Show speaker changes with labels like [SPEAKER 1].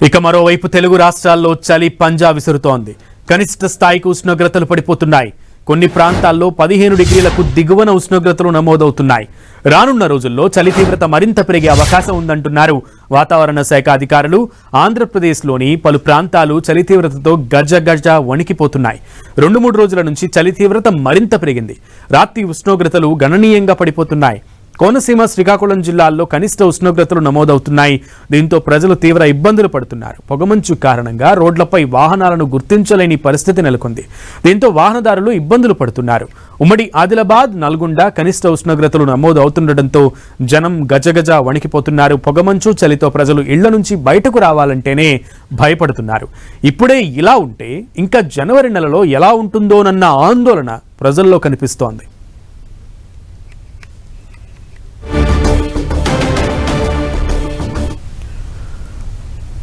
[SPEAKER 1] ఇక మరోవైపు తెలుగు రాష్ట్రాల్లో చలి పంజా విసురుతోంది. కనిష్ట స్థాయికి ఉష్ణోగ్రతలు పడిపోతున్నాయి. కొన్ని ప్రాంతాల్లో 15 డిగ్రీలకు దిగువన ఉష్ణోగ్రతలు నమోదవుతున్నాయి. రానున్న రోజుల్లో చలి తీవ్రత మరింత పెరిగే అవకాశం ఉందంటున్నారు వాతావరణ శాఖ అధికారులు. ఆంధ్రప్రదేశ్లోని పలు ప్రాంతాలు చలి తీవ్రతతో గజగజ వణికిపోతున్నాయి. 2-3 రోజుల నుంచి చలి తీవ్రత మరింత పెరిగింది. రాత్రి ఉష్ణోగ్రతలు గణనీయంగా పడిపోతున్నాయి. కోనసీమ, శ్రీకాకుళం జిల్లాల్లో కనిష్ట ఉష్ణోగ్రతలు నమోదవుతున్నాయి. దీంతో ప్రజలు తీవ్ర ఇబ్బందులు పడుతున్నారు. పొగమంచు కారణంగా రోడ్లపై వాహనాలను గుర్తించలేని పరిస్థితి నెలకొంది. దీంతో వాహనదారులు ఇబ్బందులు పడుతున్నారు. ఉమ్మడి ఆదిలాబాద్, నల్గొండ కనిష్ట ఉష్ణోగ్రతలు నమోదు అవుతుండటంతో జనం గజగజ వణికిపోతున్నారు. పొగమంచు చలితో ప్రజలు ఇళ్ల నుంచి బయటకు రావాలంటేనే భయపడుతున్నారు. ఇప్పుడే ఇలా ఉంటే ఇంకా జనవరి నెలలో ఎలా ఉంటుందోనన్న ఆందోళన ప్రజల్లో కనిపిస్తోంది.